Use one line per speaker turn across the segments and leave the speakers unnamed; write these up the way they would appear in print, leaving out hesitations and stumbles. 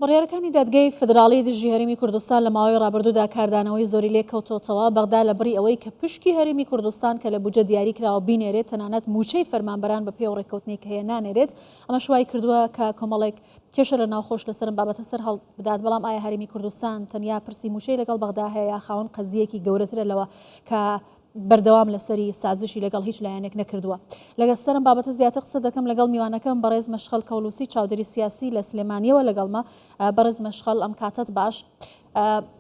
بڕیارەکانی دادگای فدراڵی دژی هەرێمی کوردستان لە ماوەی ڕابردوودا کاردانەوەی زۆری لێکەوتۆتەوە بەغدا لەبڕی ئەوەی کە پشکی هەرێمی کوردستان کە لە بودجە دیاری کراوە بینێرێت تەنانەت موچەی فەرمانبەران بە پێی ڕێکەوتنی کە هەیە نانێرێت. ئەمە شوای کردووە کە کۆمەڵێک کێشە لە ناوخۆش لەسەرم بابەتە سەر هەڵ بدات. بەڵام ئایا هەرێمی کوردستان تەنیا پرسی موچەی لەگەڵ بەغدا هەیە یا خاوەن قەزیەکی گەورەترە لەوە کە بەردەوام لەسەری سازشی لەگەڵ هیچ لایەنێک نەکردووە؟ لەگەڵ سەرم بابەتە زیاتر قسە دەکەم لەگەڵ میوانەکەم بەڕێز مەشخەل کەولوسی چاودێری سیاسی لە سلێمانیەوە لەگەڵمە. بەڕێز مەشخەل ئەم کاتت باش.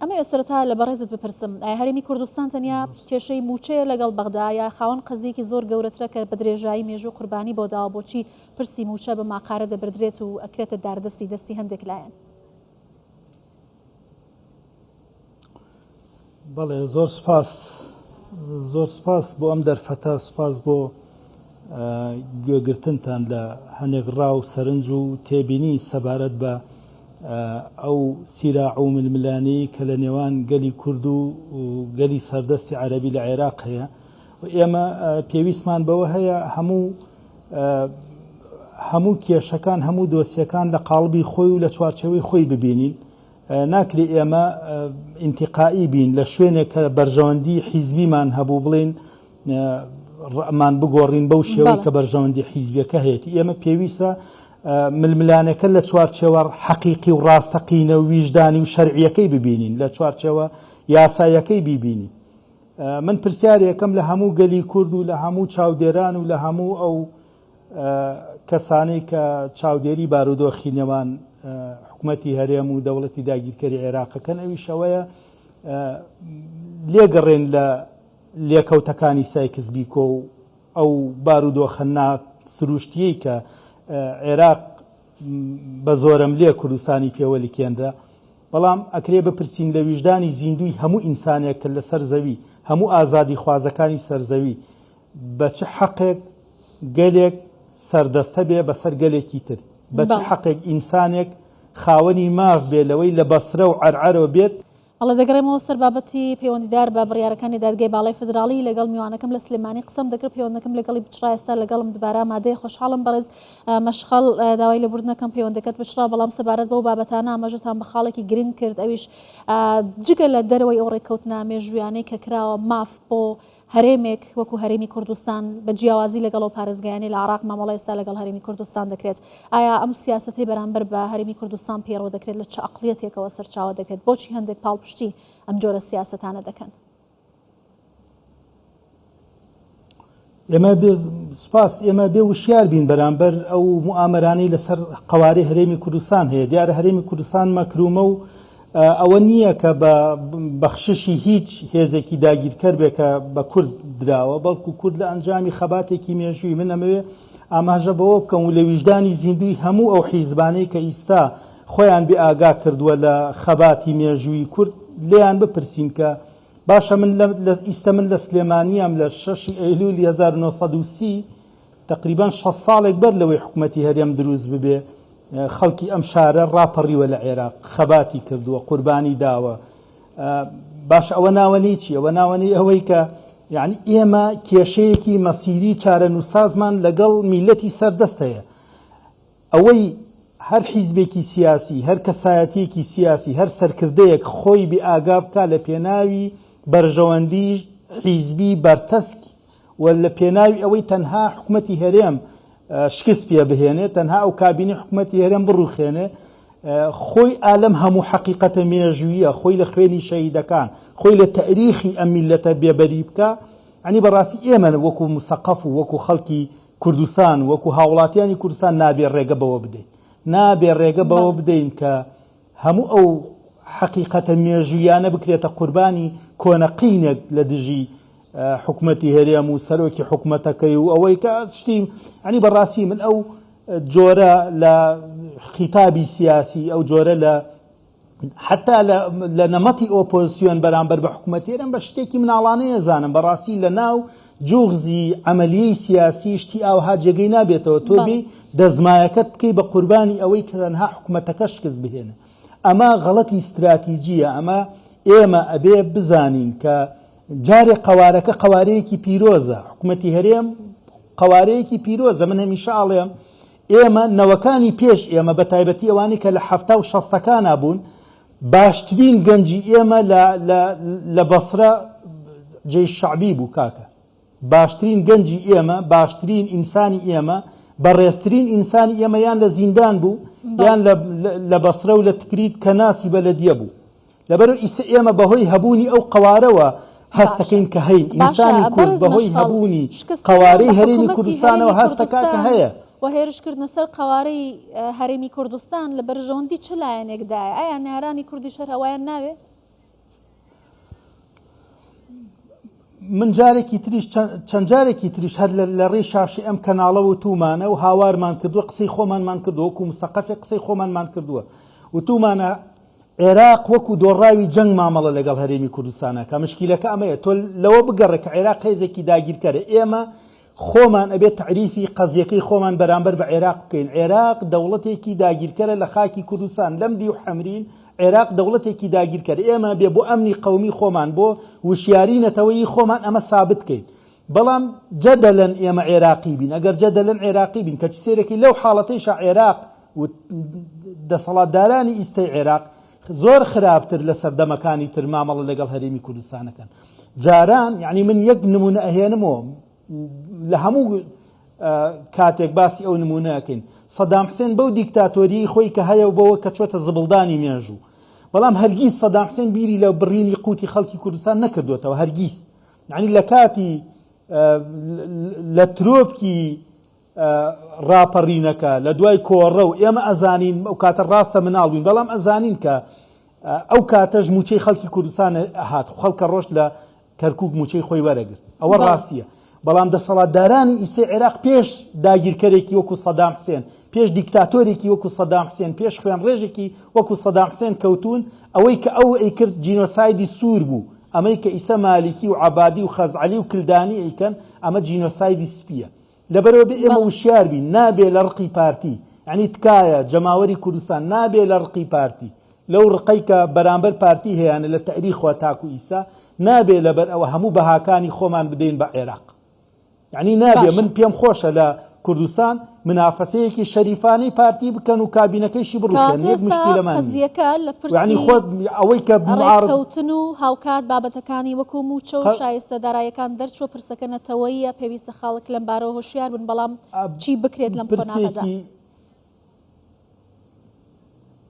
ئەمە ئێسترەتا لە بەڕێزت بپرسم، ئایا هەرێمی کوردستان تەنیا کێشەی موچەیە لەگەڵ بەغدا یا خاوەن قەزیەکی زۆر گەورەترە کە بە درێژایی مێژوو قوربانی بۆ داوە بۆچی پرسی موچە بە ماقارە دەبردرێت و ئەکرێتە دەستی هەندێک لایەن؟
بەڵێ زۆر سپاس بۆ ئەم دەرفەتە، سپاس بۆ گوێگرتنتان لە هەنێک ڕاو سەرنج و تێبینی سەبارەت بە ئەو سیراع و ململانەی کە لە نێوان گەلی کورد و گەلی سەردەستی عەرەبی لە عێراق هەیە. ئێمە پێویستمان بەوە هەیە هەموو کێشەکان، هەموو دۆسیەکان لە قاڵبی خۆی و لە چوارچەوەی خۆی ببینین. ناکرێ ئێمە ئینتیقائی بین لە شوێنێک کە بەرژەوەندی حیزبیمان هەبوو بڵێن ڕەمان بگۆڕین بەو شێوەی کە بەرژەوەندی حیزبیەکە هەیەی. ئێمە پێویستە ململانەکە لە چوارچێوە حەقیقی و ڕاستەقینە و ویژدانی و شەرعیەکەی ببینین، لە چوارچێوە یاسایەکەی ببینین. من پرسیارێکم لە هەموو گەلی کورد و لە هەموو چاودێران و لە هەموو ئەو کەسانەی کە چاودێری بارودۆخی نێوان حکوومەتی هەرێم و دەوڵەتی داگیرکەری عێراقەکەن ئەویشەوەیە لێگەڕێن لە لێکەوتەکانی سایکس بیکۆ و ئەو بارودۆخە سروشتیەی کە عێراق بە زۆرم لێ کوردستانی پێوەلی کێنرا. بەڵام ئەکرێ بپرسین لە ویژدانی زیندوی هەموو ئینسانێک کە لەسەر زەوی، هەموو ئازادی خوازەکانی سەرزەوی بە چه حەقێک گەلێک سەردەستە بێ بەسەر گەلێکی تر، بە چه حەقێک ئینسانێک خاوەنی ماف بێ لەوەی لە بەسرە و عەرعەرەوە بێت.
ئەڵە دەگەڕێمەوە سەر بابەتی پەیوەندیدار بە بڕیارەکانی دادگای باڵای فدراڵی لەگەڵ میوانەکەم لە سلێمانی قسەم دەکرد. پەیوەندەکەم لەگەڵی بچرا، ئێستا لەگەڵم دووبارە مادەی خۆشحاڵم. بەڕێز مەشخەڵ داوای لەبوردنەکەم پەیوەندەکەت بچرا، بەڵام سەبارەت بەو بابەتانە ئاماژەتان بە خاڵێکی گرنگ کرد. ئەویش جگە لە دەرەوەی ئەو ڕێککەوتنە مێژوویانەی کە کراوە ماف بۆ هەرێمێک وەکو هەرێمی کوردستان بە جیاوازی لەگەڵ و پارێزگایانی لە عێراق مامەڵای ئێستا لەگەڵ هەرێمی کوردستان دەکرێت. ئایا ئەم سیاسەتەی بەرامبەر بە هەرێمی کوردستان پێڕۆ دەکرێت لە چه عەقڵیەتێکەوە سەرچاوە دەکرێت؟ بۆچی هەندێک پاڵپشتی ئەم جۆرە سیاسەتانە دەکەن؟
ئێمە بێ وشیار بین بەرامبەر ئەو موامەرانەی لەسەر قەوارەی هەرێمی کوردستان هەیە. دیارە هەرێمی کوردستان مەکرومە و ئەوە نییە کە بە بەخششی هیچ هێزێکی داگیرکەر بێ کە بە کورد دراوە، بەڵکو کورد لە ئەنجامی خەباتێکی مێژووی. من ئەمەوێ ئاماژە بەوە بکەم و لە ویژدانی زیندوی هەموو ئەو حیزبانەی کە ئیستا خۆیان بێ ئاگا کردووە لە خەباتی مێژووی کورد لێیان بپرسین کە باشە من لە سلێمانیام لە 6 ئەیلولی 1930 تقریبان 6 ساڵێک بەر لەوەی حکوومەتی هەرێم دروست ببێ خەڵکی ئەم شارە ڕاپەڕیوە لە عێراق، خەباتی کردووە، قوربانی داوە. باش ئەوە ناوەنەی چی؟ ئەوە ناوەنەی ئەوەی کە یعنی ئێمە کێشەیەکی مەسیری چارە نووسازمان لەگەڵ میلەتی سەردەست هەیە. ئەوەی هەر حیزبێکی سیاسی، هەر کەسایەتیەکی سیاسی، هەر سەرکردەیەک خۆی بێ ئاگا بکە لە پێناوی بەرژەوەندی حیزبی بەرتەسک و لە پێناوی ئەوەی تەنها حکوومەتی هەرێم شکست پێ بهێنێت، تەنها ئەو کابینی حکوومەتی هەرێم بڕوخێنێ، خۆی ئالەم هەموو حەقیقەتە مێژوویە، خۆی لە خوێنی شەهیدەکان، خۆی لە تەریخی ئەم میلەتە بێبەری بکە. ئەنی بەڕاستی ئێمە وەکو مسەقەف و وەکو خەڵکی کوردستان، وەکو هاوڵاتیانی کوردستان نابێ ڕێگە بەوە بدەین، نابێ ڕێگە بەوە بدەین کە هەموو ئەو حەقیقەتە مێژوویانە بکرێتە قوربانی کۆنەقینێک لە دژی حکوومەتی هەرێم و سەرۆکی حکوومەتەکەی و ئەوەی کە ئەسشتیم. ئەنی بەڕاستی من ئەو جۆرە لە خیتابی سیاسی، ئەو جۆرە لە حتا لە نەمەتی ئۆپۆزیسیۆن بەرامبەر بە حکوومەتی هەرێم بە شتێکی مناڵانەیە زانم. بەڕاستی لە ناو جوغزی ئەمەلیەی سیاسی شتی ئاوها جێگەی نابێتەوە، تۆ بێ دەزمایەکەت بکەی بە قوربانی ئەوەی کە تەنها حکوومەتەکە شکست بهێنە. ئەمە غەڵەتی استراتیجیە. ئەمە ئێمە ئەبێ بزانین کە جارێک قەوارەکە قەوارەیەکی پیرۆزە، حکوومەتی هەرێم قەوارەیەکی پیرۆزە. من هەمیشە ئاڵێم ئێمە نەوەکانی پێش ئێمە بە تایبەتی ئەوانی کە لە 70 و 60ەکان بوون باشترین گەنجی ئێمە لە بەسرە جێی شعبی بوو کاکە باشترین گەنجی ئێمە باشترین ئینسانی ئێمە بەڕێزترین ئینسانی ئێمە یان لە زیندان بوو یان لە بەسرە و لە تکریت کە ناسی بەلەدیە بوو لەبەرەوە ئیسە ئێمە بەهۆی هەبوونی ئەو قەوارەوە هەستەکەین کە هەین ئینسانی کورد بەهۆی هەبوونی قەوارەی هەرێمی کوردستانەوە هەستەکە کە هەیە
و هێرشکردنە سەر قەوارەی هەرێمی کوردستان لە بەرژەوەندی چ لایەنێکدایە ئایا نارانی کوردی شەر هەوایان ناوێ؟
من جارێکی تریش چەند جارێکی تریش هەر لە ڕێی شاشی ئەم کەناڵە و تومانە و هاوارمان کردووە قسەی خۆمانمان کردووە وەکو مستەقەفێک قسەی خۆمانمان کردووە و تومانە عێراق وەکو دۆڕاوی جەنگ مامەڵە لەگەڵ هەرێمی کوردستانە کە مشکیلەکە ئەمەیە تۆ لەوە بگەڕێ کە عێراق هێزێکی داگیرکەرە ئێمە خۆمان ئەبێت تعریفی قەزیەکەی خۆمان بەرامبەر بە عێراق بکەین عێراق دەوڵەتێکی داگیرکەرە لە خاکی کوردستان لەم دی و حەمرین عێراق دەوڵەتێکی داگیرکەر ئێمە بێ بۆ ئەمنی قەومی خۆمان بۆ وشیاری نەتەوەیی خۆمان ئەمە سابت بکەین بەڵام جەدەلەن ئێمە عێراقی بین ئەگەر جەدەلەن عێراقی بین کە سێرەکی لەو حاڵەتەیشە عێراق و دەسەڵاتدارانی ئیستەی عێراق زۆر خراپتر لە سەردەمەکانی تر مامەڵە لەگەڵ هەرێمی کوردستانەکەن جاران یعنی من یەک نمونە ئەهێنمەوە لە هەموو کاتێک باسی ئەو نمونەکەین سەدام حسێن بەو دیکتاتۆری خۆی کە هەیە و بەوە کە چۆتە زبڵدانی مێژوو بەڵام هەرگیز سەدام حسێن بیری لە بڕینی قوتی خەڵکی کوردستان نەکردوێتەوە هەرگیز یعنی لە کاتی لە ترۆپکی ڕاپەڕینەکە لە دوای کۆڕە و ئێمە ئەزانین ئەو کاتە ڕاستە مناڵبووین بەڵام ئەزانین کە ئەو کاتەش موچەی خەڵکی کوردستان هات خەڵکە ڕۆژ لە کەرکووک موچەی خۆی وەرەگرت ئەوە ڕاستیە بەڵام دەسەڵاتدارانی ئیسەی عێراق پێش داگیرکەرێکی وەکو سەدام حسێن پێش دیکتاتۆرێکی وەکو سەدام حسێن پێش خوێن ڕێژێکی وەکو سەدام حسێن کەوتون ئەوەی کە ئەو ئەیکرد جینۆسایدی سوور بوو ئەمەی کە ئیسە مالیکی و عەبادی و خەزعەلی و کلدانی ئەیکەن ئەمە جینۆسایدی سپیە لەبەرەوە بێ ئێمە وشیار بین نابێ لە ڕقی پارتی یعنی تکایە جەماوەری کوردستان نابێ لە ڕقی پارتی لەو ڕقەی کە بەرامبەر پارتی هەیەیانە لە تەریخوا تاکو ئیسا نابێ لەبەر ئەوە هەموو بەهاکانی خۆمان بدەین بە عێراق یعنی نابێ من پێم خۆشە لە کوردستان منافەسەیەکی شەریفانەی پارتی بکەن و کابینەکەیشی بڕوشێن یەک مشکیلەمان
یعنی
خۆت ئەوەی کە
ڕێککەوتن و هاوکات بابەتەکانی وەکو موچە و شایستە داراییەکان دەرچوە پرسەکە نەتەوەیە پێویستە خاڵک لەم بارەوە هۆشیار بن بەڵام چی بکرێت لەم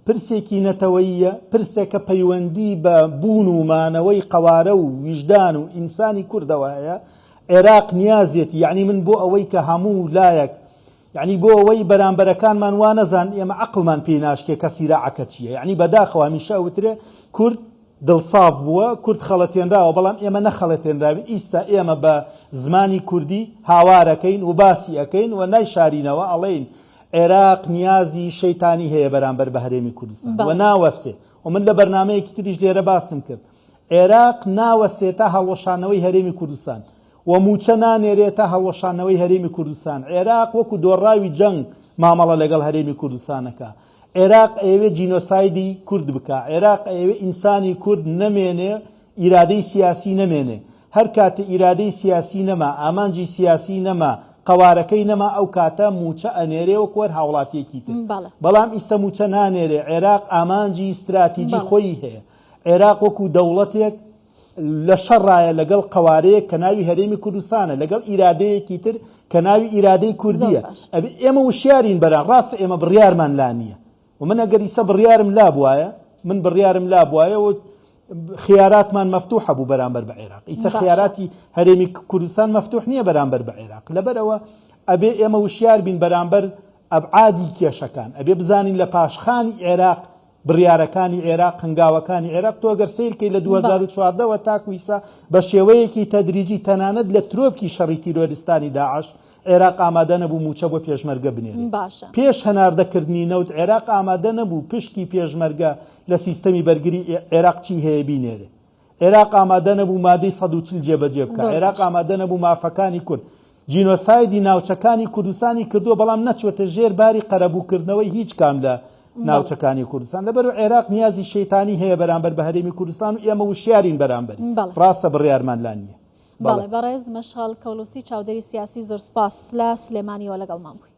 پرسێکی نەتەوەییە پرسێکە پەیوەندی بە بوون و مانەوەی قەوارە و ویژدان و ئینسانی کوردەوە هەیە عێراق نیازێتی یعنی من بۆ ئەوەی کە هەموو لایەک یعنی بۆ ئەوەی بەرامبەرەکانمان وانەزان ئێمە عەقڵمان پێی ناشکێ کە سیراعەکە چییە یعنی بەداخەوە هەمیشە ئەوترێ کورد دڵساف بووە کورد خەڵەتێنراوە بەڵام ئێمە نەخەڵەتێنراوین ئیستا ئێمە بە زمانی کوردی هاوارەکەین و باسی ئەەکەین و نایشارینەوە ئەڵێین عێراق نیازی شەیتانی هەیە بەرامبەر بە هەرێمی کوردستان و ناوەستێ و من لە بەرنامەیەکی تریش لێرە باسم کرد عێراق ناوەستێتە هەڵوەشانەوەی هەرێمی کوردستان و موچە نانێرێتە هەڵوەشانەوەی هەرێمی کوردستان عێراق وەکو دۆڕاوی جەنگ مامەڵە لەگەڵ هەرێمی کوردستانەکە عێراق ئەوێ جینۆسایدی کورد بکە عێراق ئەوێ ئینسانی کورد نەمێنێ ئیرادەی سیاسی نەمێنێ هەر کاتە ئیرادەی سیاسی نەما ئامانجی سیاسی نەما قەوارەکەی نەما ئەو کاتە موچە ئەنێرێ وەکو هاوڵاتیەکی تر بەڵام ئیستا موچە نانێرێ عێراق ئامانجی استراتیجی خۆی هەیە عێراق وەکو دەوڵەتێک لە شەڕایە لەگەڵ قەوارەیە کە ناوی هەرێمی کوردستانە لەگەڵ ئیرادەیەکی تر کە ناوی ئیرادەی کوردیە ئێمە وشیارین بەران ڕاستە ئێمە بڕیارمان لا نییە و من ئەگەر ئیسە بڕیارم لا بواە من بڕیارم لا بواە و خیاراتمان مەفتوحە بوو بەرامبەر بە عێراق ئیسە خیاراتی هەرێمی کوردستان مەفتوح نییە بەرامبەر بە عێراق لەبەرەوە ئەبێ ئێمە وشیار بین بەرامبەر ئەبعادی کێشەکان ئەبێ بزانین لە پاشخانی عێراق بڕیارەکانی عێراق هەنگاوەکانی عێراق تۆ گەر سیرکەی لە 2014ەوە تاکویسا بە شێوەیەکی تەدریجی تەنانەت لە ترۆپکی شەڕی تیرۆریستانی داعش عێراق ئامادە نەبوو موچە بۆ پێشمەرگە بنێرێت پێش هەناردەکردنی نەوت عێراق ئامادە نەبوو پشکی پێشمەرگە لە سیستەمی بەرگری عێراق چی هەیە بینێرێ عێراق ئامادە نەبوو مادەی 140 جێبەجێ بکە عێراق ئامادە نەبوو مافەکانی کورد جینۆسایدی ناوچەکانی کوردستانی کردووە بەڵام نەچوەتە ژێر باری قەرەبووکردنەوەی هیچ کام لە ناوچەکانی کوردستان لەبەر عێراق نیازی شەیتانی هەیە بەرامبەر بە هەرێمی کوردستان و ئێمە وشیارین بەرامبەر ڕاستە بڕیارمان لا نییە
بەڵێ بەڕێز مەشال کەولوسی چاودێری سیاسی زۆر سپاس لە سلێمانیەوە لەگەڵمان بووی